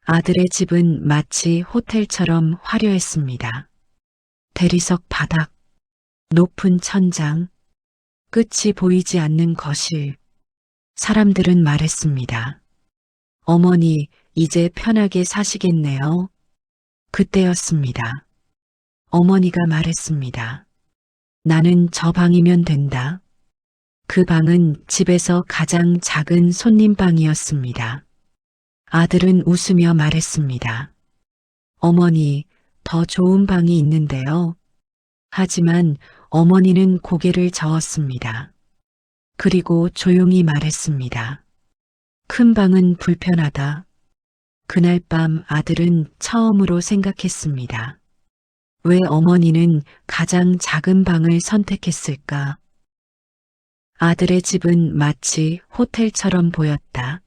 아들의 집은 마치 호텔처럼 화려했습니다. 대리석 바닥, 높은 천장, 끝이 보이지 않는 거실. 사람들은 말했습니다. 어머니, 이제 편하게 사시겠네요. 그때였습니다. 어머니가 말했습니다. 나는 저 방이면 된다. 그 방은 집에서 가장 작은 손님방이었습니다. 아들은 웃으며 말했습니다. 어머니, 더 좋은 방이 있는데요. 하지만 어머니는 고개를 저었습니다. 그리고 조용히 말했습니다. 큰 방은 불편하다. 그날 밤 아들은 처음으로 생각했습니다. 왜 어머니는 가장 작은 방을 선택했을까? 아들의 집은 마치 호텔처럼 보였다.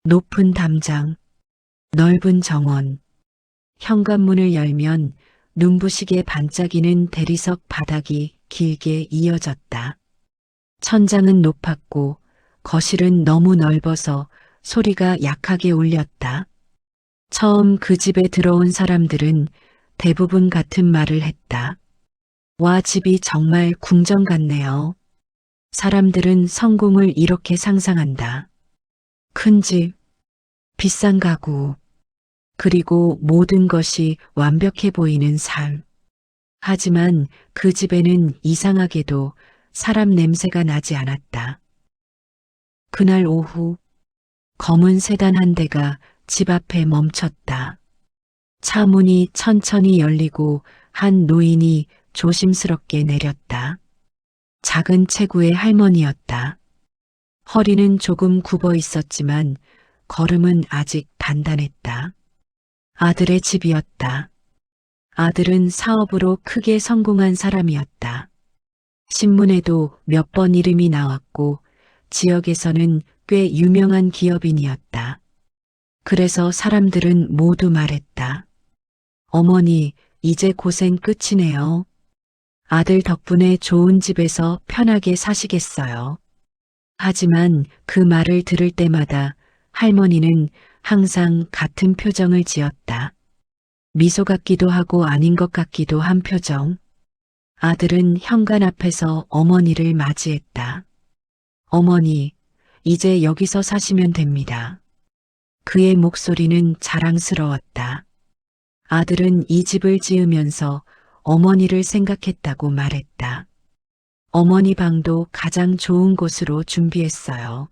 높은 담장, 넓은 정원, 현관문을 열면 눈부시게 반짝이는 대리석 바닥이 길게 이어졌다. 천장은 높았고 거실은 너무 넓어서 소리가 약하게 울렸다. 처음 그 집에 들어온 사람들은 대부분 같은 말을 했다. 와, 집이 정말 궁전 같네요. 사람들은 성공을 이렇게 상상한다. 큰 집, 비싼 가구, 그리고 모든 것이 완벽해 보이는 삶. 하지만 그 집에는 이상하게도 사람 냄새가 나지 않았다. 그날 오후 검은 세단 한 대가 집 앞에 멈췄다. 차 문이 천천히 열리고 한 노인이 조심스럽게 내렸다. 작은 체구의 할머니였다. 허리는 조금 굽어 있었지만 걸음은 아직 단단했다. 아들의 집이었다. 아들은 사업으로 크게 성공한 사람이었다. 신문에도 몇 번 이름이 나왔고 지역에서는 꽤 유명한 기업인이었다. 그래서 사람들은 모두 말했다. 어머니, 이제 고생 끝이네요. 아들 덕분에 좋은 집에서 편하게 사시겠어요. 하지만 그 말을 들을 때마다 할머니는 항상 같은 표정을 지었다. 미소 같기도 하고 아닌 것 같기도 한 표정. 아들은 현관 앞에서 어머니를 맞이했다. 어머니, 이제 여기서 사시면 됩니다. 그의 목소리는 자랑스러웠다. 아들은 이 집을 지으면서 어머니를 생각했다고 말했다. 어머니 방도 가장 좋은 곳으로 준비했어요.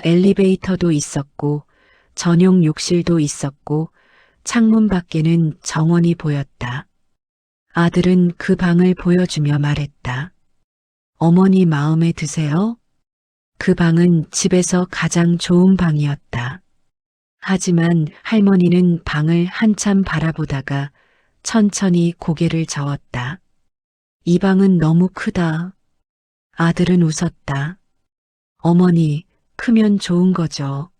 엘리베이터도 있었고 전용 욕실도 있었고 창문 밖에는 정원이 보였다. 아들은 그 방을 보여주며 말했다. 어머니 마음에 드세요? 그 방은 집에서 가장 좋은 방이었다. 하지만 할머니는 방을 한참 바라보다가 천천히 고개를 저었다. 이 방은 너무 크다. 아들은 웃었다. 어머니, 크면 좋은 거죠.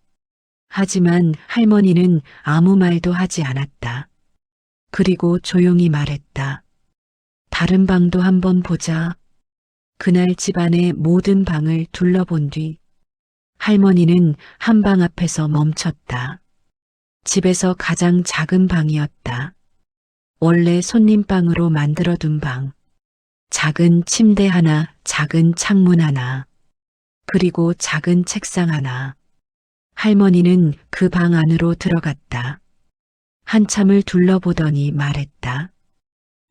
하지만 할머니는 아무 말도 하지 않았다. 그리고 조용히 말했다. 다른 방도 한번 보자. 그날 집안의 모든 방을 둘러본 뒤 할머니는 한 방 앞에서 멈췄다. 집에서 가장 작은 방이었다. 원래 손님방으로 만들어둔 방. 작은 침대 하나, 작은 창문 하나, 그리고 작은 책상 하나. 할머니는 그 방 안으로 들어갔다. 한참을 둘러보더니 말했다.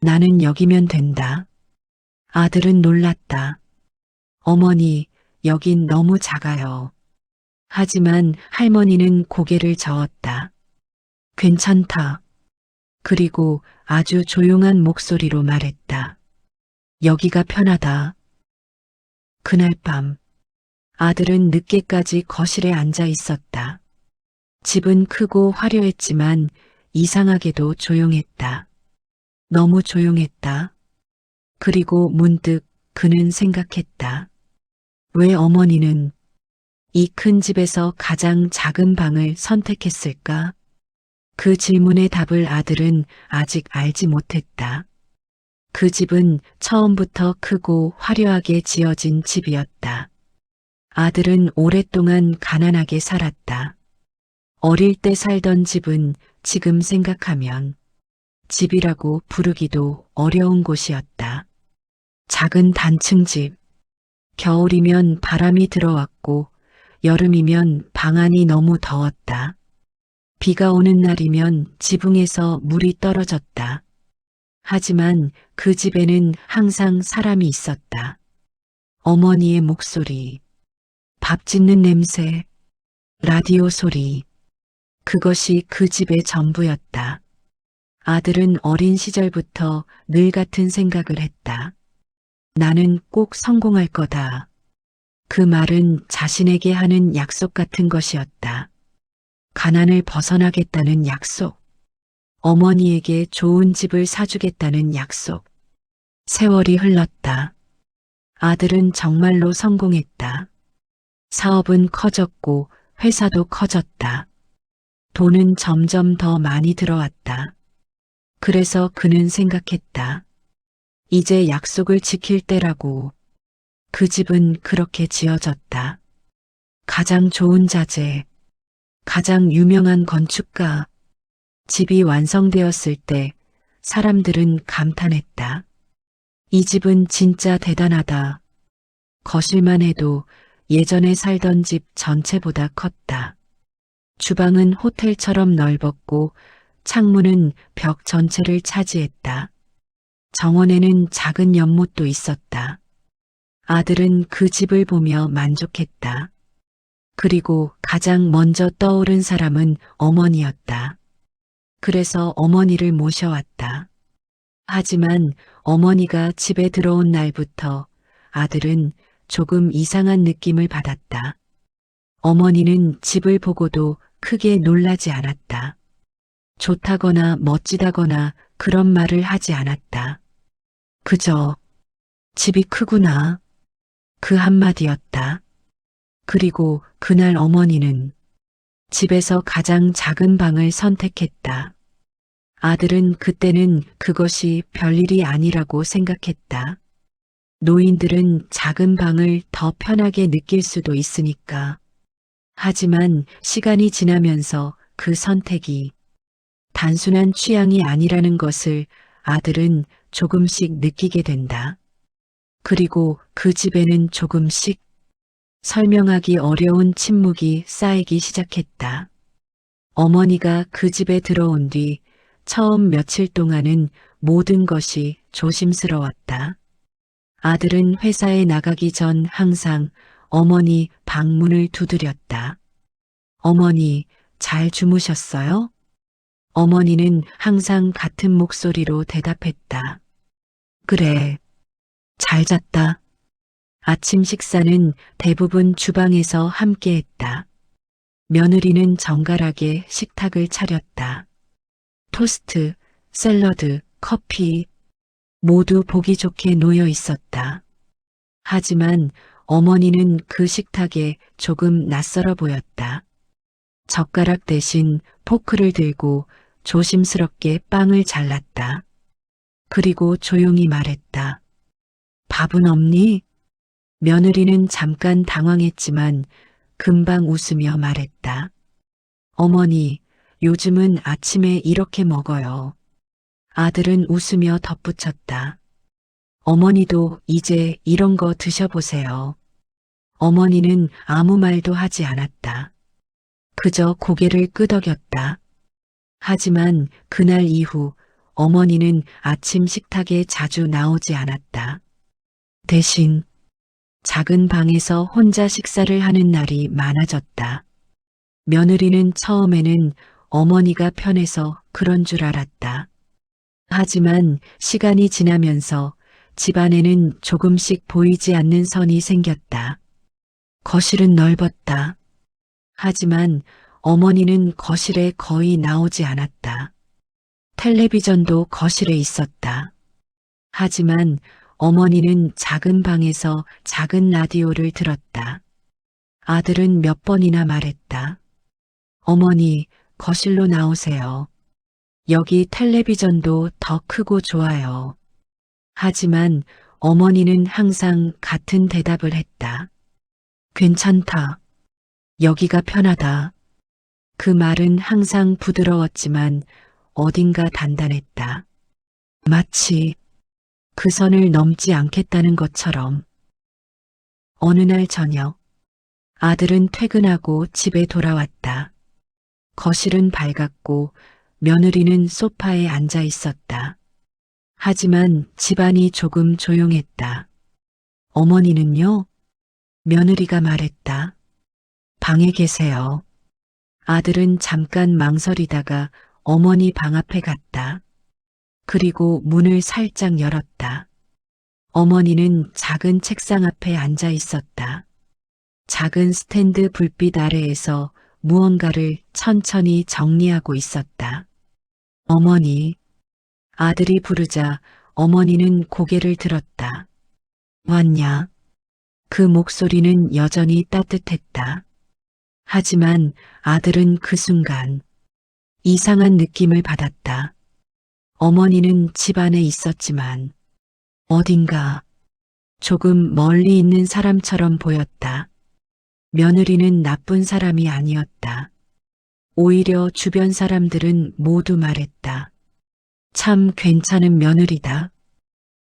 나는 여기면 된다. 아들은 놀랐다. 어머니, 여긴 너무 작아요. 하지만 할머니는 고개를 저었다. 괜찮다. 그리고 아주 조용한 목소리로 말했다. 여기가 편하다. 그날 밤 아들은 늦게까지 거실에 앉아 있었다. 집은 크고 화려했지만 이상하게도 조용했다. 너무 조용했다. 그리고 문득 그는 생각했다. 왜 어머니는 이 큰 집에서 가장 작은 방을 선택했을까? 그 질문의 답을 아들은 아직 알지 못했다. 그 집은 처음부터 크고 화려하게 지어진 집이었다. 아들은 오랫동안 가난하게 살았다. 어릴 때 살던 집은 지금 생각하면 집이라고 부르기도 어려운 곳이었다. 작은 단층 집. 겨울이면 바람이 들어왔고 여름이면 방 안이 너무 더웠다. 비가 오는 날이면 지붕에서 물이 떨어졌다. 하지만 그 집에는 항상 사람이 있었다. 어머니의 목소리, 밥 짓는 냄새, 라디오 소리. 그것이 그 집의 전부였다. 아들은 어린 시절부터 늘 같은 생각을 했다. 나는 꼭 성공할 거다. 그 말은 자신에게 하는 약속 같은 것이었다. 가난을 벗어나겠다는 약속. 어머니에게 좋은 집을 사주겠다는 약속. 세월이 흘렀다. 아들은 정말로 성공했다. 사업은 커졌고 회사도 커졌다. 돈은 점점 더 많이 들어왔다. 그래서 그는 생각했다. 이제 약속을 지킬 때라고. 그 집은 그렇게 지어졌다. 가장 좋은 자재, 가장 유명한 건축가. 집이 완성되었을 때 사람들은 감탄했다. 이 집은 진짜 대단하다. 거실만 해도 예전에 살던 집 전체보다 컸다. 주방은 호텔처럼 넓었고 창문은 벽 전체를 차지했다. 정원에는 작은 연못도 있었다. 아들은 그 집을 보며 만족했다. 그리고 가장 먼저 떠오른 사람은 어머니였다. 그래서 어머니를 모셔왔다. 하지만 어머니가 집에 들어온 날부터 아들은 조금 이상한 느낌을 받았다. 어머니는 집을 보고도 크게 놀라지 않았다. 좋다거나 멋지다거나 그런 말을 하지 않았다. 그저 집이 크구나. 그 한마디였다. 그리고 그날 어머니는 집에서 가장 작은 방을 선택했다. 아들은 그때는 그것이 별일이 아니라고 생각했다. 노인들은 작은 방을 더 편하게 느낄 수도 있으니까. 하지만 시간이 지나면서 그 선택이 단순한 취향이 아니라는 것을 아들은 조금씩 느끼게 된다. 그리고 그 집에는 조금씩 설명하기 어려운 침묵이 쌓이기 시작했다. 어머니가 그 집에 들어온 뒤 처음 며칠 동안은 모든 것이 조심스러웠다. 아들은 회사에 나가기 전 항상 어머니 방문을 두드렸다. 어머니, 잘 주무셨어요? 어머니는 항상 같은 목소리로 대답했다. 그래, 잘 잤다. 아침 식사는 대부분 주방에서 함께 했다. 며느리는 정갈하게 식탁을 차렸다. 토스트, 샐러드, 커피, 모두 보기 좋게 놓여 있었다. 하지만 어머니는 그 식탁에 조금 낯설어 보였다. 젓가락 대신 포크를 들고 조심스럽게 빵을 잘랐다. 그리고 조용히 말했다. 밥은 없니? 며느리는 잠깐 당황했지만 금방 웃으며 말했다. 어머니, 요즘은 아침에 이렇게 먹어요. 아들은 웃으며 덧붙였다. 어머니도 이제 이런 거 드셔보세요. 어머니는 아무 말도 하지 않았다. 그저 고개를 끄덕였다. 하지만 그날 이후 어머니는 아침 식탁에 자주 나오지 않았다. 대신 작은 방에서 혼자 식사를 하는 날이 많아졌다. 며느리는 처음에는 어머니가 편해서 그런 줄 알았다. 하지만 시간이 지나면서 집안에는 조금씩 보이지 않는 선이 생겼다. 거실은 넓었다. 하지만 어머니는 거실에 거의 나오지 않았다. 텔레비전도 거실에 있었다. 하지만 어머니는 작은 방에서 작은 라디오를 들었다. 아들은 몇 번이나 말했다. 어머니, 거실로 나오세요. 여기 텔레비전도 더 크고 좋아요. 하지만 어머니는 항상 같은 대답을 했다. 괜찮다. 여기가 편하다. 그 말은 항상 부드러웠지만 어딘가 단단했다. 마치 그 선을 넘지 않겠다는 것처럼. 어느 날 저녁, 아들은 퇴근하고 집에 돌아왔다. 거실은 밝았고 며느리는 소파에 앉아 있었다. 하지만 집안이 조금 조용했다. 어머니는요? 며느리가 말했다. 방에 계세요. 아들은 잠깐 망설이다가 어머니 방 앞에 갔다. 그리고 문을 살짝 열었다. 어머니는 작은 책상 앞에 앉아 있었다. 작은 스탠드 불빛 아래에서 무언가를 천천히 정리하고 있었다. 어머니, 아들이 부르자 어머니는 고개를 들었다. 왔냐? 그 목소리는 여전히 따뜻했다. 하지만 아들은 그 순간 이상한 느낌을 받았다. 어머니는 집 안에 있었지만 어딘가 조금 멀리 있는 사람처럼 보였다. 며느리는 나쁜 사람이 아니었다. 오히려 주변 사람들은 모두 말했다. 참 괜찮은 며느리다.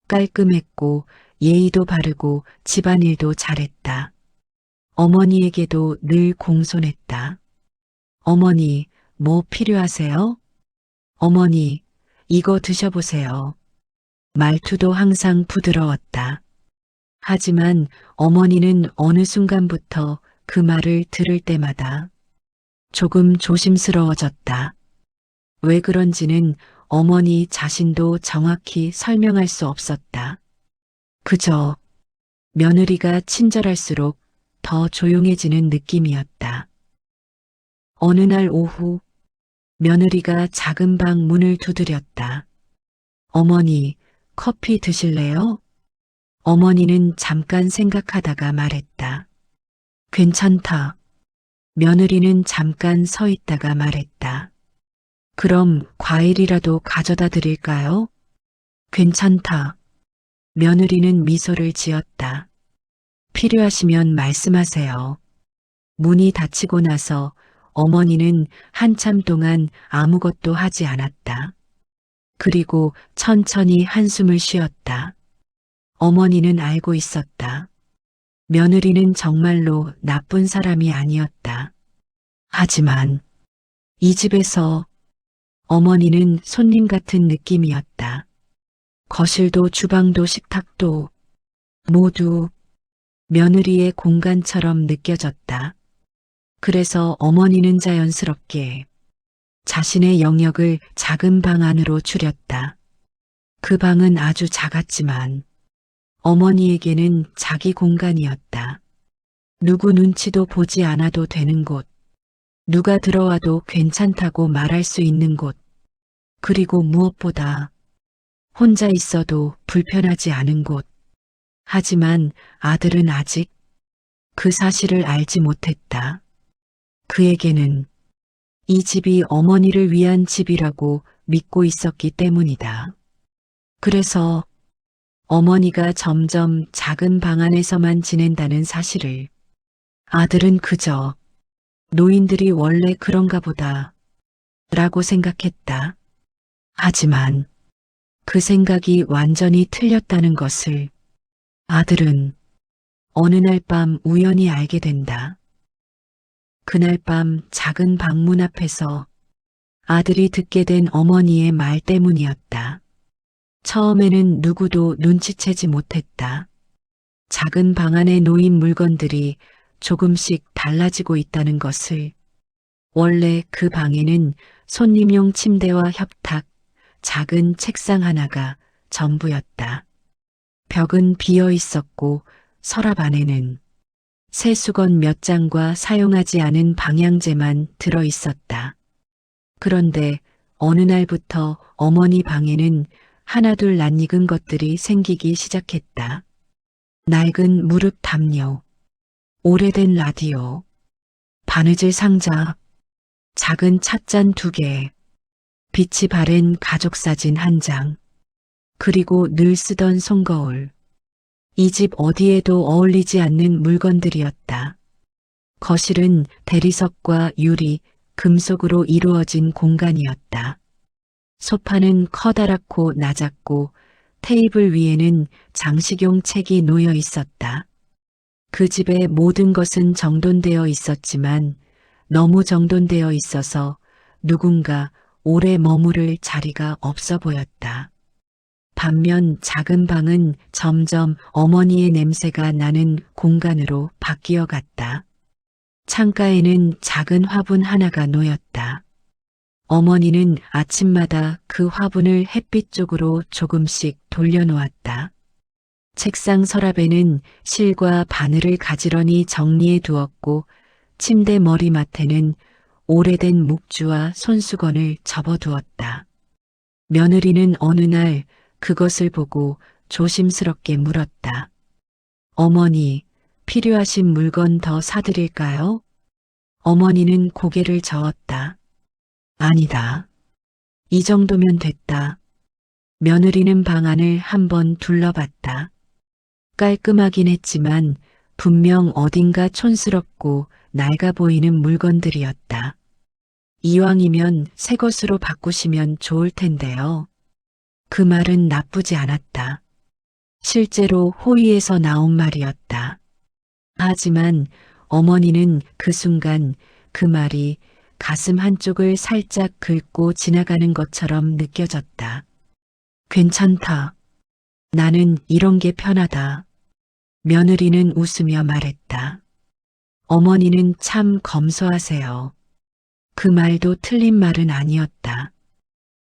깔끔했고 예의도 바르고 집안일도 잘했다. 어머니에게도 늘 공손했다. 어머니, 뭐 필요하세요? 어머니, 이거 드셔보세요. 말투도 항상 부드러웠다. 하지만 어머니는 어느 순간부터 그 말을 들을 때마다 조금 조심스러워졌다. 왜 그런지는 어머니 자신도 정확히 설명할 수 없었다. 그저 며느리가 친절할수록 더 조용해지는 느낌이었다. 어느 날 오후 며느리가 작은 방 문을 두드렸다. 어머니, 커피 드실래요? 어머니는 잠깐 생각하다가 말했다. 괜찮다. 며느리는 잠깐 서 있다가 말했다. 그럼 과일이라도 가져다 드릴까요? 괜찮다. 며느리는 미소를 지었다. 필요하시면 말씀하세요. 문이 닫히고 나서 어머니는 한참 동안 아무것도 하지 않았다. 그리고 천천히 한숨을 쉬었다. 어머니는 알고 있었다. 며느리는 정말로 나쁜 사람이 아니었다. 하지만 이 집에서 어머니는 손님 같은 느낌이었다. 거실도 주방도 식탁도 모두 며느리의 공간처럼 느껴졌다. 그래서 어머니는 자연스럽게 자신의 영역을 작은 방 안으로 줄였다. 그 방은 아주 작았지만 어머니에게는 자기 공간이었다. 누구 눈치도 보지 않아도 되는 곳, 누가 들어와도 괜찮다고 말할 수 있는 곳, 그리고 무엇보다 혼자 있어도 불편하지 않은 곳. 하지만 아들은 아직 그 사실을 알지 못했다. 그에게는 이 집이 어머니를 위한 집이라고 믿고 있었기 때문이다. 그래서 어머니가 점점 작은 방 안에서만 지낸다는 사실을 아들은 그저 노인들이 원래 그런가 보다 라고 생각했다. 하지만 그 생각이 완전히 틀렸다는 것을 아들은 어느 날 밤 우연히 알게 된다. 그날 밤 작은 방문 앞에서 아들이 듣게 된 어머니의 말 때문이었다. 처음에는 누구도 눈치채지 못했다. 작은 방 안에 놓인 물건들이 조금씩 달라지고 있다는 것을. 원래 그 방에는 손님용 침대와 협탁, 작은 책상 하나가 전부였다. 벽은 비어 있었고 서랍 안에는 새 수건 몇 장과 사용하지 않은 방향제만 들어 있었다. 그런데 어느 날부터 어머니 방에는 하나둘 낯익은 것들이 생기기 시작했다. 낡은 무릎 담요, 오래된 라디오, 바느질 상자, 작은 찻잔 2개, 빛이 바랜 가족사진 1장, 그리고 늘 쓰던 손거울. 이 집 어디에도 어울리지 않는 물건들이었다. 거실은 대리석과 유리, 금속으로 이루어진 공간이었다. 소파는 커다랗고 낮았고 테이블 위에는 장식용 책이 놓여 있었다. 그 집의 모든 것은 정돈되어 있었지만 너무 정돈되어 있어서 누군가 오래 머무를 자리가 없어 보였다. 반면 작은 방은 점점 어머니의 냄새가 나는 공간으로 바뀌어 갔다. 창가에는 작은 화분 하나가 놓였다. 어머니는 아침마다 그 화분을 햇빛 쪽으로 조금씩 돌려놓았다. 책상 서랍에는 실과 바늘을 가지런히 정리해 두었고 침대 머리맡에는 오래된 묵주와 손수건을 접어두었다. 며느리는 어느 날 그것을 보고 조심스럽게 물었다. 어머니, 필요하신 물건 더 사드릴까요? 어머니는 고개를 저었다. 아니다. 이 정도면 됐다. 며느리는 방 안을 한번 둘러봤다. 깔끔하긴 했지만 분명 어딘가 촌스럽고 낡아 보이는 물건들이었다. 이왕이면 새 것으로 바꾸시면 좋을 텐데요. 그 말은 나쁘지 않았다. 실제로 호의에서 나온 말이었다. 하지만 어머니는 그 순간 그 말이 가슴 한쪽을 살짝 긁고 지나가는 것처럼 느껴졌다. 괜찮다. 나는 이런 게 편하다. 며느리는 웃으며 말했다. 어머니는 참 검소하세요. 그 말도 틀린 말은 아니었다.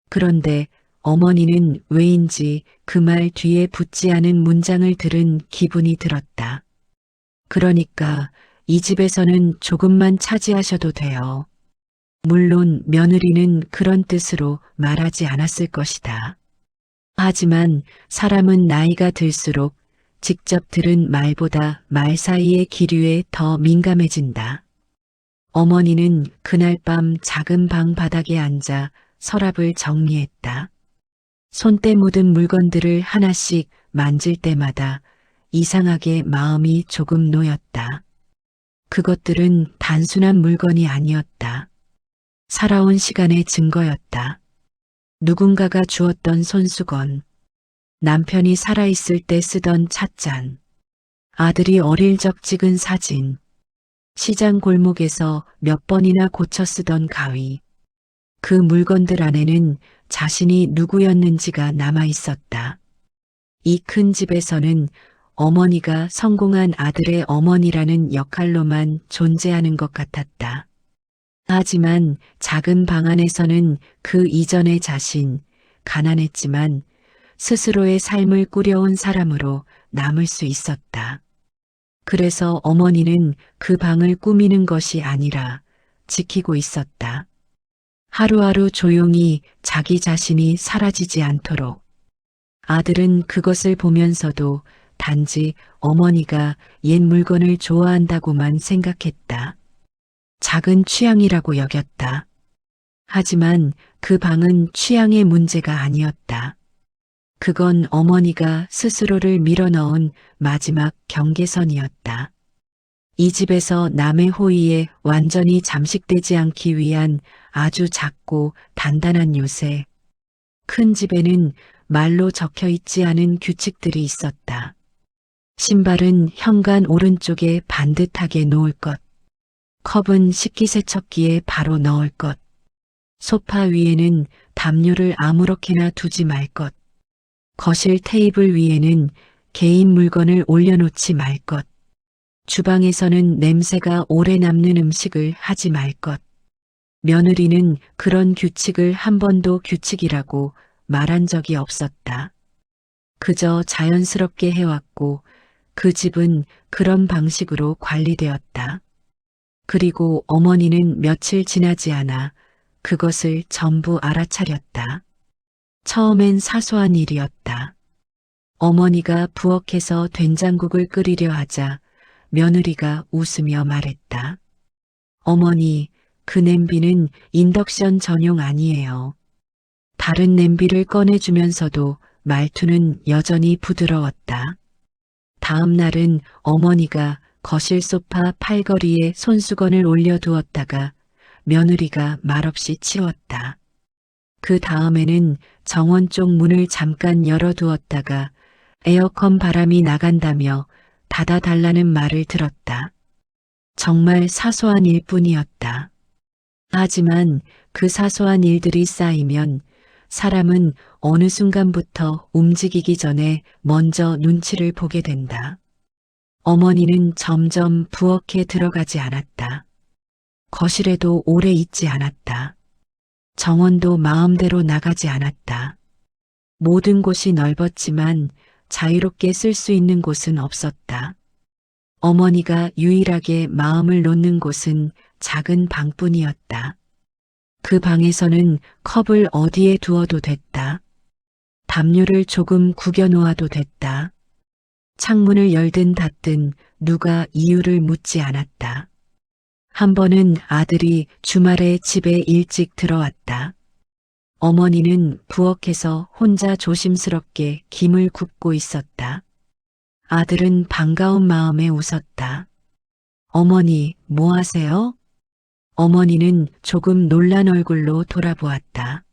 그런데 어머니는 왜인지 그 말 뒤에 붙지 않은 문장을 들은 기분이 들었다. 그러니까 이 집에서는 조금만 차지하셔도 돼요. 물론 며느리는 그런 뜻으로 말하지 않았을 것이다. 하지만 사람은 나이가 들수록 직접 들은 말보다 말 사이의 기류에 더 민감해진다. 어머니는 그날 밤 작은 방 바닥에 앉아 서랍을 정리했다. 손때 묻은 물건들을 하나씩 만질 때마다 이상하게 마음이 조금 놓였다. 그것들은 단순한 물건이 아니었다. 살아온 시간의 증거였다. 누군가가 주었던 손수건, 남편이 살아있을 때 쓰던 찻잔, 아들이 어릴 적 찍은 사진, 시장 골목에서 몇 번이나 고쳐 쓰던 가위. 그 물건들 안에는 자신이 누구였는지가 남아 있었다. 이 큰 집에서는 어머니가 성공한 아들의 어머니라는 역할로만 존재하는 것 같았다. 하지만 작은 방 안에서는 그 이전의 자신, 가난했지만 스스로의 삶을 꾸려온 사람으로 남을 수 있었다. 그래서 어머니는 그 방을 꾸미는 것이 아니라 지키고 있었다. 하루하루 조용히 자기 자신이 사라지지 않도록. 아들은 그것을 보면서도 단지 어머니가 옛 물건을 좋아한다고만 생각했다. 작은 취향이라고 여겼다. 하지만 그 방은 취향의 문제가 아니었다. 그건 어머니가 스스로를 밀어넣은 마지막 경계선이었다. 이 집에서 남의 호의에 완전히 잠식되지 않기 위한 아주 작고 단단한 요새. 큰 집에는 말로 적혀 있지 않은 규칙들이 있었다. 신발은 현관 오른쪽에 반듯하게 놓을 것. 컵은 식기세척기에 바로 넣을 것. 소파 위에는 담요를 아무렇게나 두지 말 것. 거실 테이블 위에는 개인 물건을 올려놓지 말 것. 주방에서는 냄새가 오래 남는 음식을 하지 말 것. 며느리는 그런 규칙을 한 번도 규칙이라고 말한 적이 없었다. 그저 자연스럽게 해왔고 그 집은 그런 방식으로 관리되었다. 그리고 어머니는 며칠 지나지 않아 그것을 전부 알아차렸다. 처음엔 사소한 일이었다. 어머니가 부엌에서 된장국을 끓이려 하자 며느리가 웃으며 말했다. 어머니, 그 냄비는 인덕션 전용 아니에요. 다른 냄비를 꺼내주면서도 말투는 여전히 부드러웠다. 다음 날은 어머니가 거실 소파 팔걸이에 손수건을 올려두었다가 며느리가 말없이 치웠다. 그 다음에는 정원 쪽 문을 잠깐 열어두었다가 에어컨 바람이 나간다며 닫아달라는 말을 들었다. 정말 사소한 일뿐이었다. 하지만 그 사소한 일들이 쌓이면 사람은 어느 순간부터 움직이기 전에 먼저 눈치를 보게 된다. 어머니는 점점 부엌에 들어가지 않았다. 거실에도 오래 있지 않았다. 정원도 마음대로 나가지 않았다. 모든 곳이 넓었지만 자유롭게 쓸 수 있는 곳은 없었다. 어머니가 유일하게 마음을 놓는 곳은 작은 방뿐이었다. 그 방에서는 컵을 어디에 두어도 됐다. 담요를 조금 구겨 놓아도 됐다. 창문을 열든 닫든 누가 이유를 묻지 않았다. 한 번은 아들이 주말에 집에 일찍 들어왔다. 어머니는 부엌에서 혼자 조심스럽게 김을 굽고 있었다. 아들은 반가운 마음에 웃었다. 어머니, 뭐 하세요? 어머니는 조금 놀란 얼굴로 돌아보았다.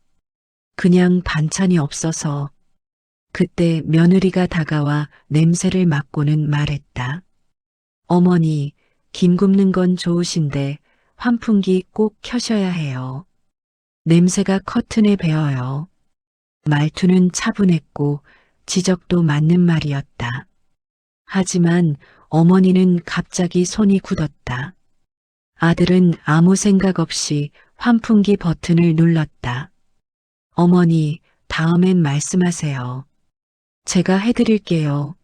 그냥 반찬이 없어서. 그때 며느리가 다가와 냄새를 맡고는 말했다. 어머니, 김 굽는 건 좋으신데 환풍기 꼭 켜셔야 해요. 냄새가 커튼에 배어요. 말투는 차분했고 지적도 맞는 말이었다. 하지만 어머니는 갑자기 손이 굳었다. 아들은 아무 생각 없이 환풍기 버튼을 눌렀다. 어머니, 다음엔 말씀하세요. 제가 해드릴게요.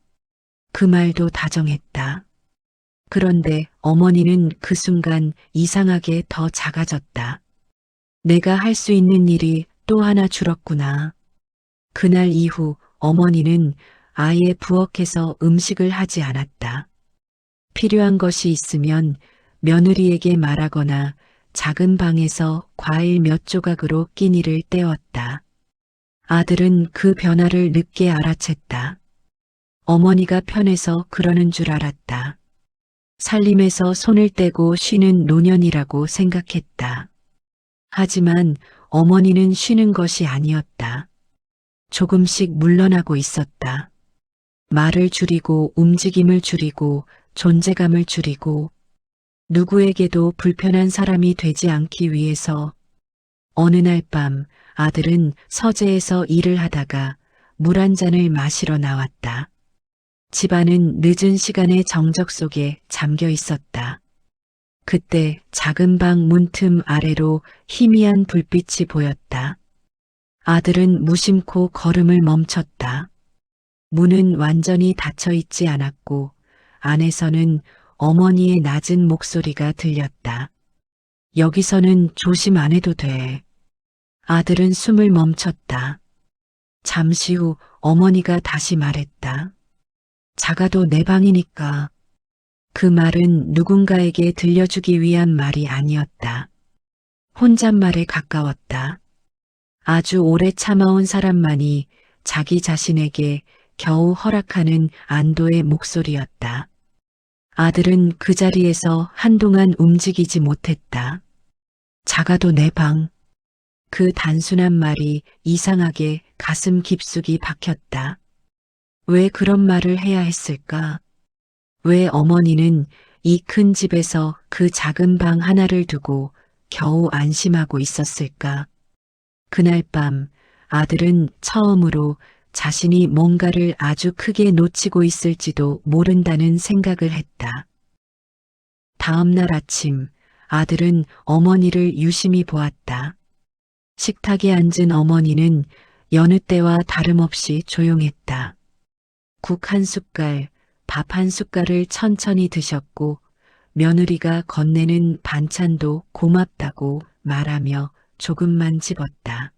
그 말도 다정했다. 그런데 어머니는 그 순간 이상하게 더 작아졌다. 내가 할 수 있는 일이 또 하나 줄었구나. 그날 이후 어머니는 아예 부엌에서 음식을 하지 않았다. 필요한 것이 있으면 며느리에게 말하거나 작은 방에서 과일 몇 조각으로 끼니를 때웠다. 아들은 그 변화를 늦게 알아챘다. 어머니가 편해서 그러는 줄 알았다. 살림에서 손을 떼고 쉬는 노년이라고 생각했다. 하지만 어머니는 쉬는 것이 아니었다. 조금씩 물러나고 있었다. 말을 줄이고 움직임을 줄이고 존재감을 줄이고 누구에게도 불편한 사람이 되지 않기 위해서. 어느 날 밤 아들은 서재에서 일을 하다가 물 한 잔을 마시러 나왔다. 집안은 늦은 시간의 정적 속에 잠겨 있었다. 그때 작은 방 문틈 아래로 희미한 불빛이 보였다. 아들은 무심코 걸음을 멈췄다. 문은 완전히 닫혀 있지 않았고 안에서는 어머니의 낮은 목소리가 들렸다. 여기서는 조심 안 해도 돼. 아들은 숨을 멈췄다. 잠시 후 어머니가 다시 말했다. 작아도 내 방이니까. 그 말은 누군가에게 들려주기 위한 말이 아니었다. 혼잣말에 가까웠다. 아주 오래 참아온 사람만이 자기 자신에게 겨우 허락하는 안도의 목소리였다. 아들은 그 자리에서 한동안 움직이지 못했다. 작아도 내 방. 그 단순한 말이 이상하게 가슴 깊숙이 박혔다. 왜 그런 말을 해야 했을까? 왜 어머니는 이 큰 집에서 그 작은 방 하나를 두고 겨우 안심하고 있었을까? 그날 밤 아들은 처음으로 자신이 뭔가를 아주 크게 놓치고 있을지도 모른다는 생각을 했다. 다음 날 아침 아들은 어머니를 유심히 보았다. 식탁에 앉은 어머니는 여느 때와 다름없이 조용했다. 국 한 숟갈, 밥 한 숟갈을 천천히 드셨고 며느리가 건네는 반찬도 고맙다고 말하며 조금만 집었다.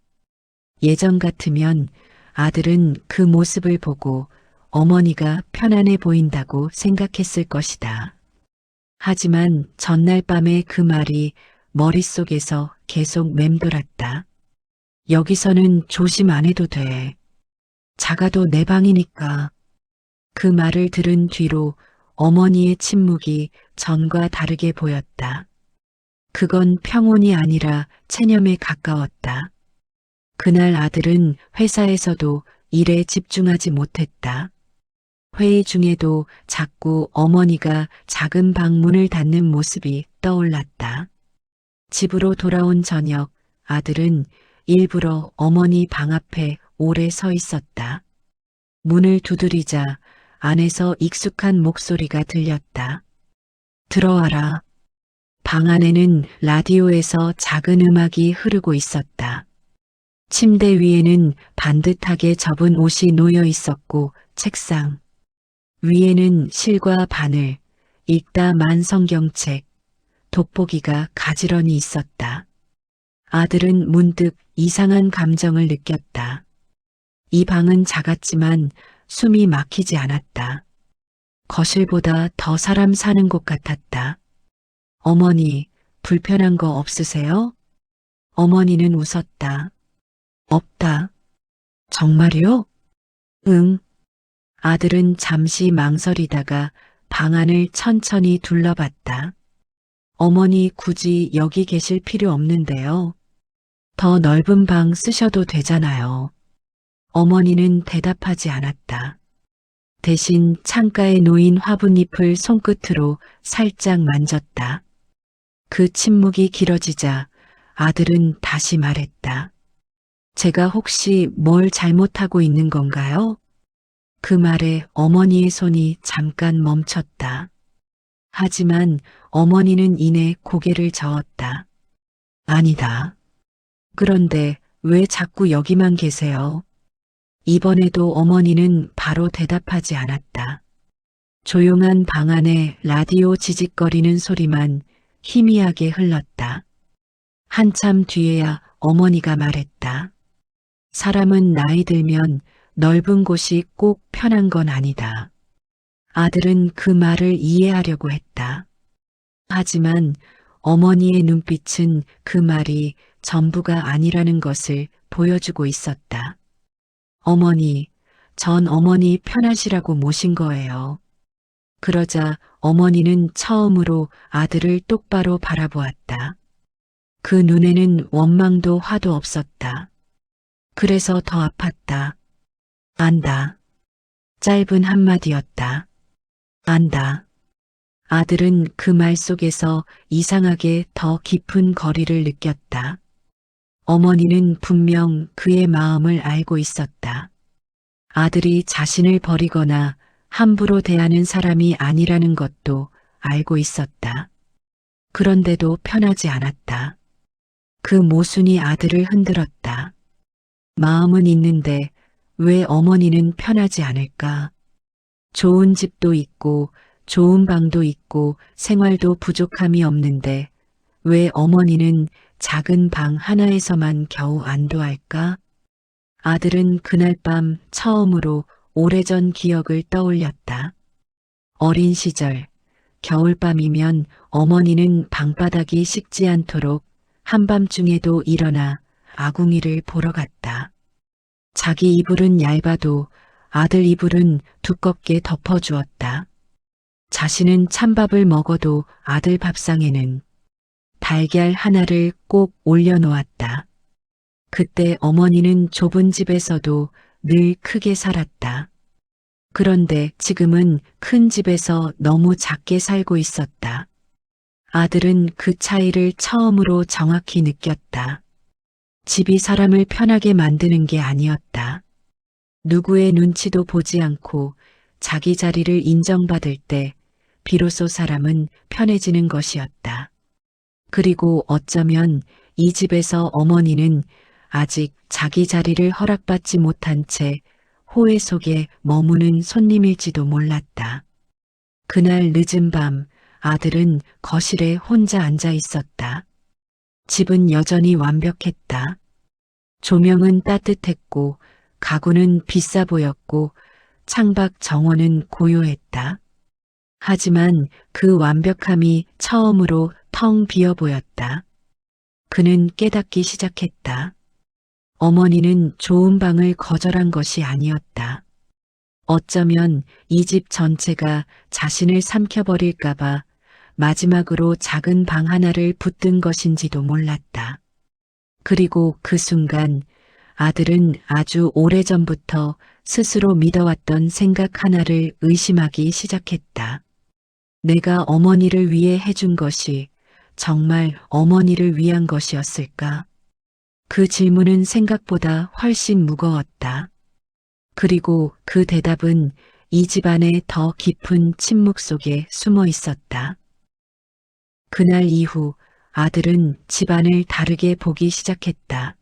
예전 같으면 아들은 그 모습을 보고 어머니가 편안해 보인다고 생각했을 것이다. 하지만 전날 밤에 그 말이 머릿속에서 계속 맴돌았다. 여기서는 조심 안 해도 돼. 작아도 내 방이니까. 그 말을 들은 뒤로 어머니의 침묵이 전과 다르게 보였다. 그건 평온이 아니라 체념에 가까웠다. 그날 아들은 회사에서도 일에 집중하지 못했다. 회의 중에도 자꾸 어머니가 작은 방문을 닫는 모습이 떠올랐다. 집으로 돌아온 저녁 아들은 일부러 어머니 방 앞에 오래 서 있었다. 문을 두드리자 안에서 익숙한 목소리가 들렸다. 들어와라. 방 안에는 라디오에서 작은 음악이 흐르고 있었다. 침대 위에는 반듯하게 접은 옷이 놓여 있었고 책상 위에는 실과 바늘, 읽다 만 성경책, 돋보기가 가지런히 있었다. 아들은 문득 이상한 감정을 느꼈다. 이 방은 작았지만 숨이 막히지 않았다. 거실보다 더 사람 사는 곳 같았다. 어머니, 불편한 거 없으세요? 어머니는 웃었다. 없다. 정말요? 응. 아들은 잠시 망설이다가 방 안을 천천히 둘러봤다. 어머니 굳이 여기 계실 필요 없는데요. 더 넓은 방 쓰셔도 되잖아요. 어머니는 대답하지 않았다. 대신 창가에 놓인 화분잎을 손끝으로 살짝 만졌다. 그 침묵이 길어지자 아들은 다시 말했다. 제가 혹시 뭘 잘못하고 있는 건가요? 그 말에 어머니의 손이 잠깐 멈췄다. 하지만 어머니는 이내 고개를 저었다. 아니다. 그런데 왜 자꾸 여기만 계세요? 이번에도 어머니는 바로 대답하지 않았다. 조용한 방 안에 라디오 지직거리는 소리만 희미하게 흘렀다. 한참 뒤에야 어머니가 말했다. 사람은 나이 들면 넓은 곳이 꼭 편한 건 아니다. 아들은 그 말을 이해하려고 했다. 하지만 어머니의 눈빛은 그 말이 전부가 아니라는 것을 보여주고 있었다. 어머니, 전 어머니 편하시라고 모신 거예요. 그러자 어머니는 처음으로 아들을 똑바로 바라보았다. 그 눈에는 원망도 화도 없었다. 그래서 더 아팠다. 안다. 짧은 한마디였다. 안다. 아들은 그 말 속에서 이상하게 더 깊은 거리를 느꼈다. 어머니는 분명 그의 마음을 알고 있었다. 아들이 자신을 버리거나 함부로 대하는 사람이 아니라는 것도 알고 있었다. 그런데도 편하지 않았다. 그 모순이 아들을 흔들었다. 마음은 있는데 왜 어머니는 편하지 않을까? 좋은 집도 있고 좋은 방도 있고 생활도 부족함이 없는데 왜 어머니는 작은 방 하나에서만 겨우 안도할까? 아들은 그날 밤 처음으로 오래전 기억을 떠올렸다. 어린 시절, 겨울밤이면 어머니는 방바닥이 식지 않도록 한밤중에도 일어나 아궁이를 보러 갔다. 자기 이불은 얇아도 아들 이불은 두껍게 덮어주었다. 자신은 찬밥을 먹어도 아들 밥상에는 달걀 하나를 꼭 올려놓았다. 그때 어머니는 좁은 집에서도 늘 크게 살았다. 그런데 지금은 큰 집에서 너무 작게 살고 있었다. 아들은 그 차이를 처음으로 정확히 느꼈다. 집이 사람을 편하게 만드는 게 아니었다. 누구의 눈치도 보지 않고 자기 자리를 인정받을 때 비로소 사람은 편해지는 것이었다. 그리고 어쩌면 이 집에서 어머니는 아직 자기 자리를 허락받지 못한 채 호혜 속에 머무는 손님일지도 몰랐다. 그날 늦은 밤 아들은 거실에 혼자 앉아 있었다. 집은 여전히 완벽했다. 조명은 따뜻했고 가구는 비싸 보였고 창밖 정원은 고요했다. 하지만 그 완벽함이 처음으로 텅 비어 보였다. 그는 깨닫기 시작했다. 어머니는 좋은 방을 거절한 것이 아니었다. 어쩌면 이 집 전체가 자신을 삼켜버릴까봐 마지막으로 작은 방 하나를 붙든 것인지도 몰랐다. 그리고 그 순간 아들은 아주 오래전부터 스스로 믿어왔던 생각 하나를 의심하기 시작했다. 내가 어머니를 위해 해준 것이 정말 어머니를 위한 것이었을까? 그 질문은 생각보다 훨씬 무거웠다. 그리고 그 대답은 이 집안의 더 깊은 침묵 속에 숨어 있었다. 그날 이후 아들은 집안을 다르게 보기 시작했다.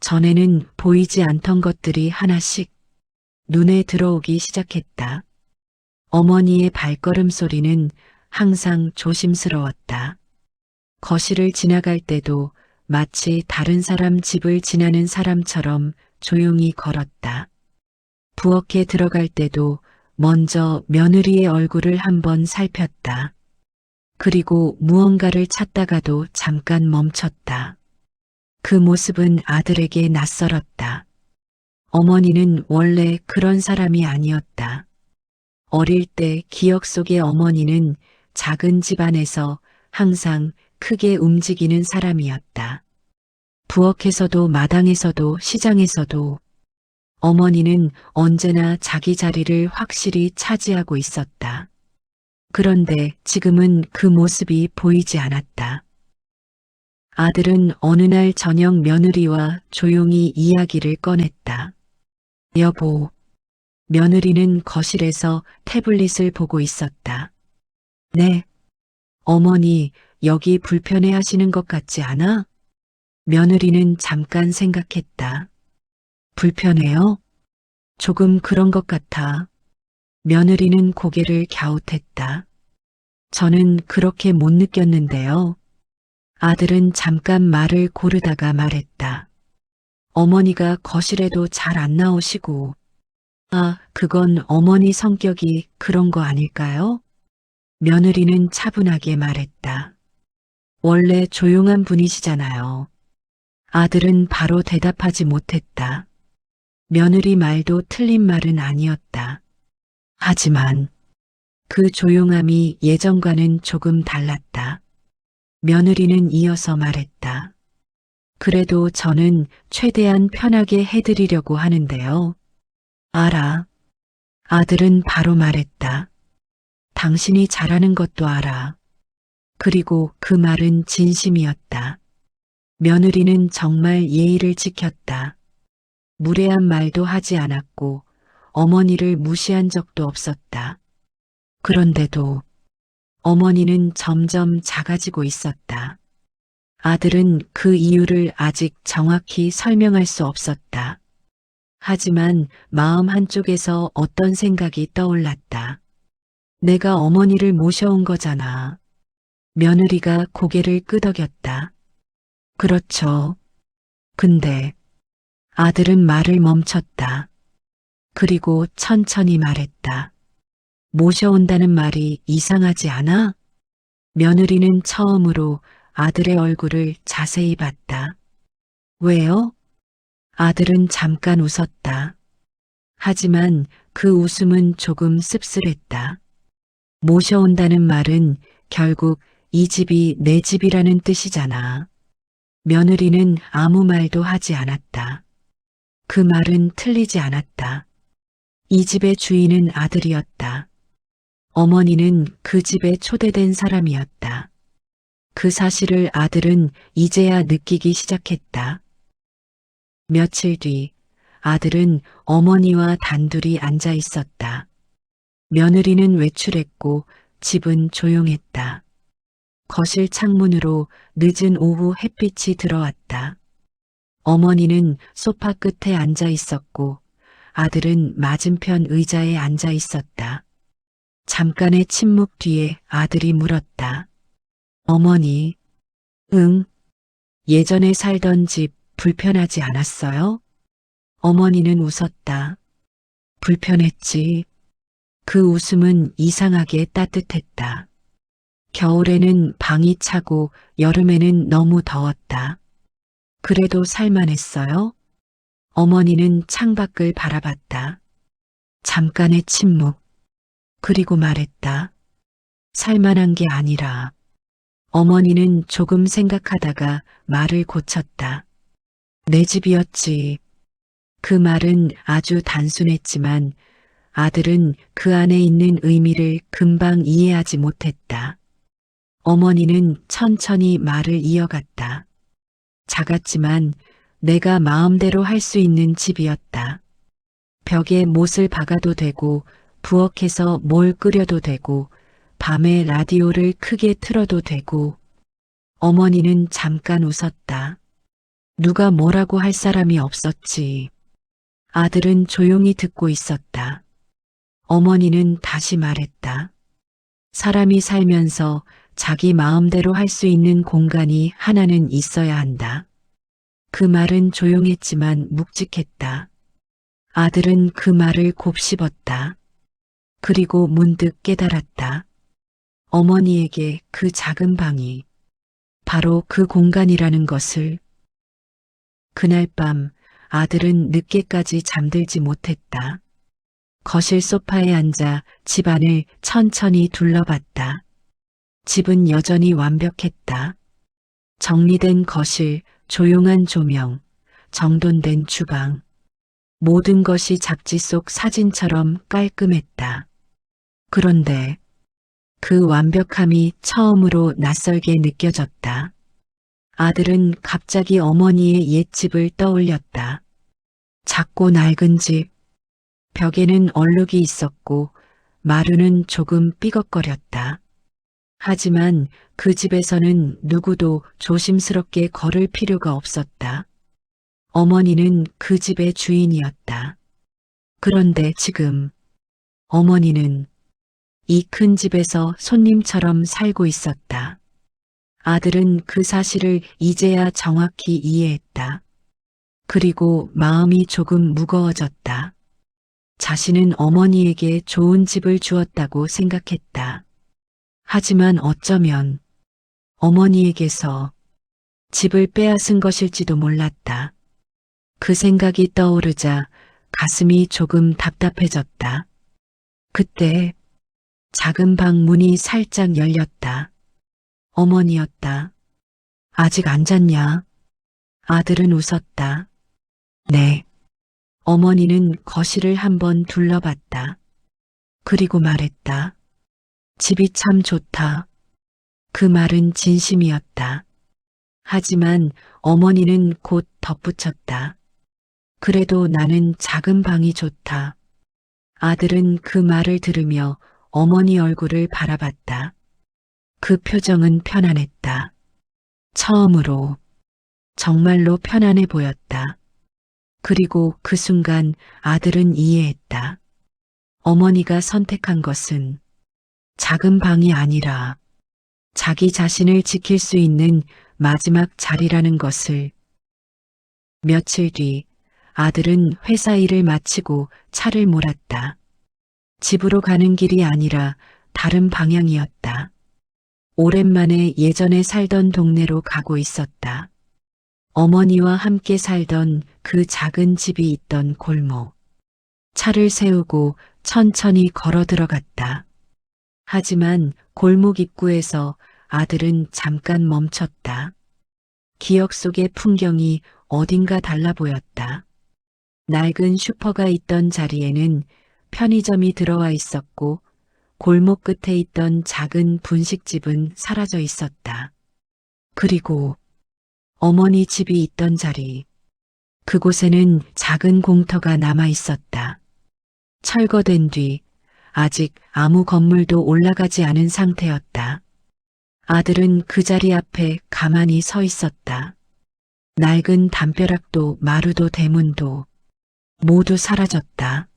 전에는 보이지 않던 것들이 하나씩 눈에 들어오기 시작했다. 어머니의 발걸음 소리는 항상 조심스러웠다. 거실을 지나갈 때도 마치 다른 사람 집을 지나는 사람처럼 조용히 걸었다. 부엌에 들어갈 때도 먼저 며느리의 얼굴을 한번 살폈다. 그리고 무언가를 찾다가도 잠깐 멈췄다. 그 모습은 아들에게 낯설었다. 어머니는 원래 그런 사람이 아니었다. 어릴 때 기억 속의 어머니는 작은 집안에서 항상 크게 움직이는 사람이었다. 부엌에서도 마당에서도 시장에서도 어머니는 언제나 자기 자리를 확실히 차지하고 있었다. 그런데 지금은 그 모습이 보이지 않았다. 아들은 어느 날 저녁 며느리와 조용히 이야기를 꺼냈다. 여보, 며느리는 거실에서 태블릿을 보고 있었다. 네, 어머니 여기 불편해 하시는 것 같지 않아? 며느리는 잠깐 생각했다. 불편해요? 조금 그런 것 같아. 며느리는 고개를 갸웃했다. 저는 그렇게 못 느꼈는데요. 아들은 잠깐 말을 고르다가 말했다. 어머니가 거실에도 잘 안 나오시고. 아, 그건 어머니 성격이 그런 거 아닐까요? 며느리는 차분하게 말했다. 원래 조용한 분이시잖아요. 아들은 바로 대답하지 못했다. 며느리 말도 틀린 말은 아니었다. 하지만 그 조용함이 예전과는 조금 달랐다. 며느리는 이어서 말했다. 그래도 저는 최대한 편하게 해드리려고 하는데요. 알아. 아들은 바로 말했다. 당신이 잘하는 것도 알아. 그리고 그 말은 진심이었다. 며느리는 정말 예의를 지켰다. 무례한 말도 하지 않았고 어머니를 무시한 적도 없었다. 그런데도 어머니는 점점 작아지고 있었다. 아들은 그 이유를 아직 정확히 설명할 수 없었다. 하지만 마음 한쪽에서 어떤 생각이 떠올랐다. 내가 어머니를 모셔온 거잖아. 며느리가 고개를 끄덕였다. 그렇죠. 근데 아들은 말을 멈췄다. 그리고 천천히 말했다. 모셔온다는 말이 이상하지 않아? 며느리는 처음으로 아들의 얼굴을 자세히 봤다. 왜요? 아들은 잠깐 웃었다. 하지만 그 웃음은 조금 씁쓸했다. 모셔온다는 말은 결국 이 집이 내 집이라는 뜻이잖아. 며느리는 아무 말도 하지 않았다. 그 말은 틀리지 않았다. 이 집의 주인은 아들이었다. 어머니는 그 집에 초대된 사람이었다. 그 사실을 아들은 이제야 느끼기 시작했다. 며칠 뒤 아들은 어머니와 단둘이 앉아 있었다. 며느리는 외출했고 집은 조용했다. 거실 창문으로 늦은 오후 햇빛이 들어왔다. 어머니는 소파 끝에 앉아 있었고 아들은 맞은편 의자에 앉아 있었다. 잠깐의 침묵 뒤에 아들이 물었다. 어머니, 응, 예전에 살던 집 불편하지 않았어요? 어머니는 웃었다. 불편했지. 그 웃음은 이상하게 따뜻했다. 겨울에는 방이 차고 여름에는 너무 더웠다. 그래도 살만했어요? 어머니는 창밖을 바라봤다. 잠깐의 침묵. 그리고 말했다. 살만한 게 아니라. 어머니는 조금 생각하다가 말을 고쳤다. 내 집이었지. 그 말은 아주 단순했지만 아들은 그 안에 있는 의미를 금방 이해하지 못했다. 어머니는 천천히 말을 이어갔다. 작았지만 내가 마음대로 할 수 있는 집이었다. 벽에 못을 박아도 되고 부엌에서 뭘 끓여도 되고 밤에 라디오를 크게 틀어도 되고. 어머니는 잠깐 웃었다. 누가 뭐라고 할 사람이 없었지. 아들은 조용히 듣고 있었다. 어머니는 다시 말했다. 사람이 살면서 자기 마음대로 할 수 있는 공간이 하나는 있어야 한다. 그 말은 조용했지만 묵직했다. 아들은 그 말을 곱씹었다. 그리고 문득 깨달았다. 어머니에게 그 작은 방이 바로 그 공간이라는 것을. 그날 밤 아들은 늦게까지 잠들지 못했다. 거실 소파에 앉아 집안을 천천히 둘러봤다. 집은 여전히 완벽했다. 정리된 거실, 조용한 조명, 정돈된 주방. 모든 것이 잡지 속 사진처럼 깔끔했다. 그런데 그 완벽함이 처음으로 낯설게 느껴졌다. 아들은 갑자기 어머니의 옛집을 떠올렸다. 작고 낡은 집. 벽에는 얼룩이 있었고 마루는 조금 삐걱거렸다. 하지만 그 집에서는 누구도 조심스럽게 걸을 필요가 없었다. 어머니는 그 집의 주인이었다. 그런데 지금 어머니는 이 큰 집에서 손님처럼 살고 있었다. 아들은 그 사실을 이제야 정확히 이해했다. 그리고 마음이 조금 무거워졌다. 자신은 어머니에게 좋은 집을 주었다고 생각했다. 하지만 어쩌면 어머니에게서 집을 빼앗은 것일지도 몰랐다. 그 생각이 떠오르자 가슴이 조금 답답해졌다. 그때 작은 방 문이 살짝 열렸다. 어머니였다. 아직 안 잤냐? 아들은 웃었다. 네. 어머니는 거실을 한번 둘러봤다. 그리고 말했다. 집이 참 좋다. 그 말은 진심이었다. 하지만 어머니는 곧 덧붙였다. 그래도 나는 작은 방이 좋다. 아들은 그 말을 들으며 어머니 얼굴을 바라봤다. 그 표정은 편안했다. 처음으로 정말로 편안해 보였다. 그리고 그 순간 아들은 이해했다. 어머니가 선택한 것은 작은 방이 아니라 자기 자신을 지킬 수 있는 마지막 자리라는 것을. 며칠 뒤 아들은 회사 일을 마치고 차를 몰았다. 집으로 가는 길이 아니라 다른 방향이었다. 오랜만에 예전에 살던 동네로 가고 있었다. 어머니와 함께 살던 그 작은 집이 있던 골목. 차를 세우고 천천히 걸어 들어갔다. 하지만 골목 입구에서 아들은 잠깐 멈췄다. 기억 속의 풍경이 어딘가 달라 보였다. 낡은 슈퍼가 있던 자리에는 편의점이 들어와 있었고 골목 끝에 있던 작은 분식집은 사라져 있었다. 그리고 어머니 집이 있던 자리, 그곳에는 작은 공터가 남아 있었다. 철거된 뒤 아직 아무 건물도 올라가지 않은 상태였다. 아들은 그 자리 앞에 가만히 서 있었다. 낡은 담벼락도 마루도 대문도 모두 사라졌다.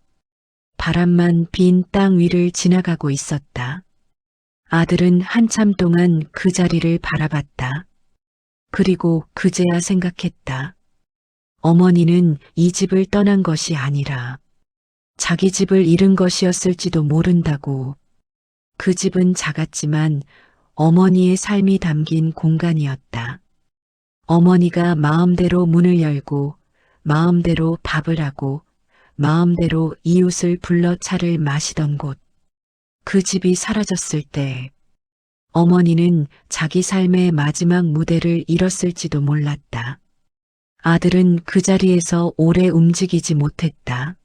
바람만 빈 땅 위를 지나가고 있었다. 아들은 한참 동안 그 자리를 바라봤다. 그리고 그제야 생각했다. 어머니는 이 집을 떠난 것이 아니라 자기 집을 잃은 것이었을지도 모른다고. 그 집은 작았지만 어머니의 삶이 담긴 공간이었다. 어머니가 마음대로 문을 열고 마음대로 밥을 하고 마음대로 이웃을 불러 차를 마시던 곳. 그 집이 사라졌을 때 어머니는 자기 삶의 마지막 무대를 잃었을지도 몰랐다. 아들은 그 자리에서 오래 움직이지 못했다.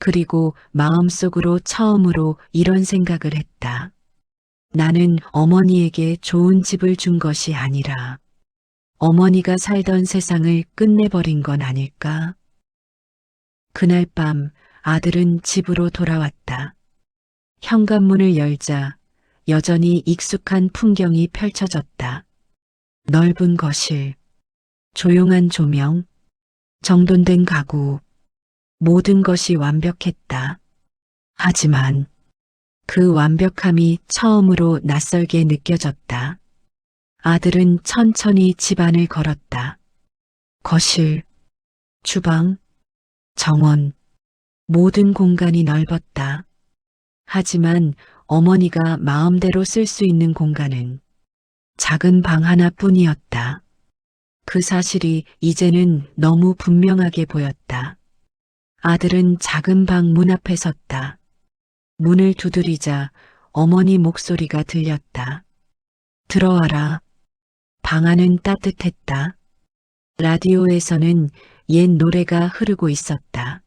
그리고 마음속으로 처음으로 이런 생각을 했다. 나는 어머니에게 좋은 집을 준 것이 아니라 어머니가 살던 세상을 끝내버린 건 아닐까? 그날 밤 아들은 집으로 돌아왔다. 현관문을 열자 여전히 익숙한 풍경이 펼쳐졌다. 넓은 거실, 조용한 조명, 정돈된 가구, 모든 것이 완벽했다. 하지만 그 완벽함이 처음으로 낯설게 느껴졌다. 아들은 천천히 집안을 걸었다. 거실, 주방, 정원, 모든 공간이 넓었다. 하지만 어머니가 마음대로 쓸 수 있는 공간은 작은 방 하나뿐이었다. 그 사실이 이제는 너무 분명하게 보였다. 아들은 작은 방 문 앞에 섰다. 문을 두드리자 어머니 목소리가 들렸다. 들어와라. 방 안은 따뜻했다. 라디오에서는 옛 노래가 흐르고 있었다.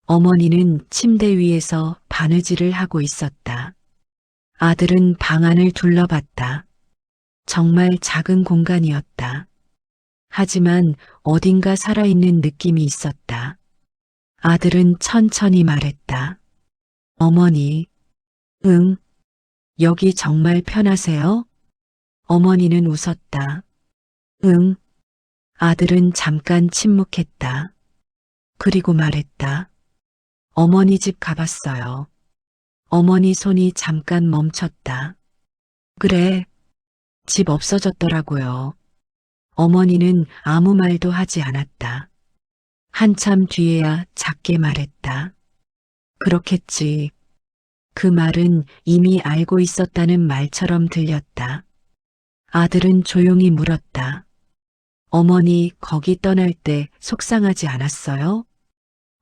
어머니는 침대 위에서 바느질을 하고 있었다. 아들은 방 안을 둘러봤다. 정말 작은 공간이었다. 하지만 어딘가 살아있는 느낌이 있었다. 아들은 천천히 말했다. 어머니, 응, 여기 정말 편하세요? 어머니는 웃었다. 응. 아들은 잠깐 침묵했다. 그리고 말했다. 어머니 집 가봤어요. 어머니 손이 잠깐 멈췄다. 그래, 집 없어졌더라고요. 어머니는 아무 말도 하지 않았다. 한참 뒤에야 작게 말했다. 그렇겠지. 그 말은 이미 알고 있었다는 말처럼 들렸다. 아들은 조용히 물었다. 어머니 거기 떠날 때 속상하지 않았어요?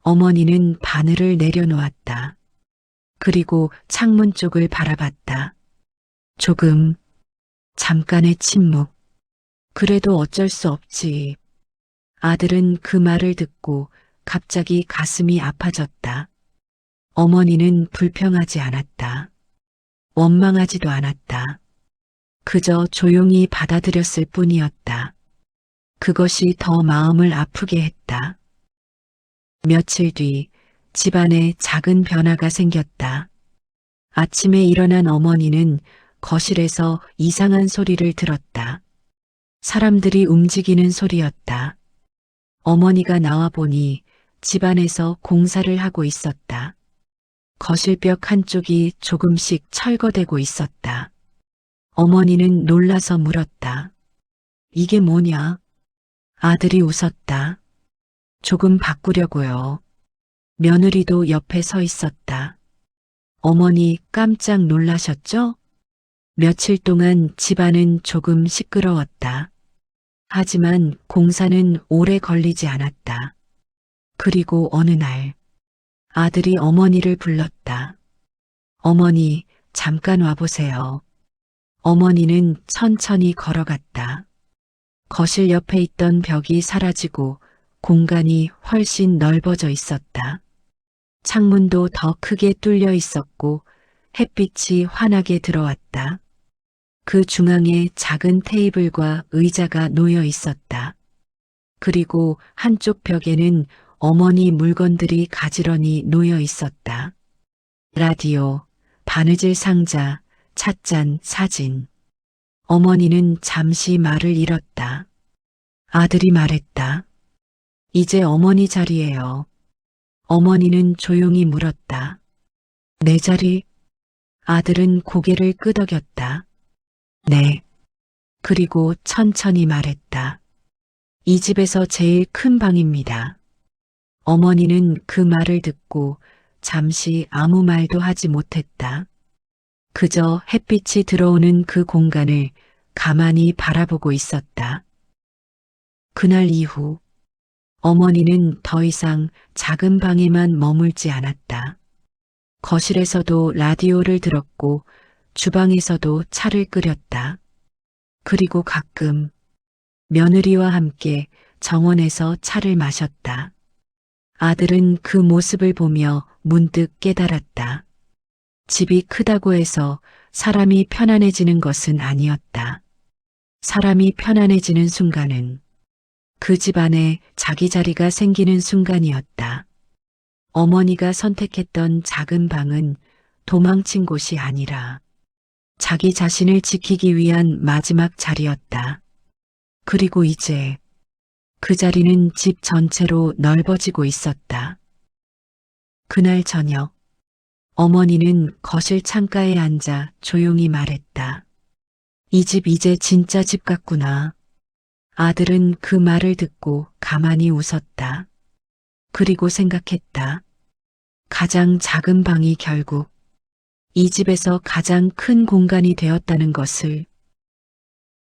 어머니는 바늘을 내려놓았다. 그리고 창문 쪽을 바라봤다. 조금, 잠깐의 침묵. 그래도 어쩔 수 없지. 아들은 그 말을 듣고 갑자기 가슴이 아파졌다. 어머니는 불평하지 않았다. 원망하지도 않았다. 그저 조용히 받아들였을 뿐이었다. 그것이 더 마음을 아프게 했다. 며칠 뒤 집안에 작은 변화가 생겼다. 아침에 일어난 어머니는 거실에서 이상한 소리를 들었다. 사람들이 움직이는 소리였다. 어머니가 나와 보니 집안에서 공사를 하고 있었다. 거실벽 한쪽이 조금씩 철거되고 있었다. 어머니는 놀라서 물었다. 이게 뭐냐? 아들이 웃었다. 조금 바꾸려고요. 며느리도 옆에 서 있었다. 어머니 깜짝 놀라셨죠? 며칠 동안 집안은 조금 시끄러웠다. 하지만 공사는 오래 걸리지 않았다. 그리고 어느 날 아들이 어머니를 불렀다. 어머니, 잠깐 와보세요. 어머니는 천천히 걸어갔다. 거실 옆에 있던 벽이 사라지고 공간이 훨씬 넓어져 있었다. 창문도 더 크게 뚫려 있었고 햇빛이 환하게 들어왔다. 그 중앙에 작은 테이블과 의자가 놓여 있었다. 그리고 한쪽 벽에는 어머니 물건들이 가지런히 놓여 있었다. 라디오, 바느질 상자, 찻잔, 사진. 어머니는 잠시 말을 잃었다. 아들이 말했다. 이제 어머니 자리예요. 어머니는 조용히 물었다. 내 자리? 아들은 고개를 끄덕였다. 네. 그리고 천천히 말했다. 이 집에서 제일 큰 방입니다. 어머니는 그 말을 듣고 잠시 아무 말도 하지 못했다. 그저 햇빛이 들어오는 그 공간을 가만히 바라보고 있었다. 그날 이후 어머니는 더 이상 작은 방에만 머물지 않았다. 거실에서도 라디오를 들었고 주방에서도 차를 끓였다. 그리고 가끔 며느리와 함께 정원에서 차를 마셨다. 아들은 그 모습을 보며 문득 깨달았다. 집이 크다고 해서 사람이 편안해지는 것은 아니었다. 사람이 편안해지는 순간은 그 집 안에 자기 자리가 생기는 순간이었다. 어머니가 선택했던 작은 방은 도망친 곳이 아니라 자기 자신을 지키기 위한 마지막 자리였다. 그리고 이제 그 자리는 집 전체로 넓어지고 있었다. 그날 저녁, 어머니는 거실 창가에 앉아 조용히 말했다. 이 집 이제 진짜 집 같구나. 아들은 그 말을 듣고 가만히 웃었다. 그리고 생각했다. 가장 작은 방이 결국 이 집에서 가장 큰 공간이 되었다는 것을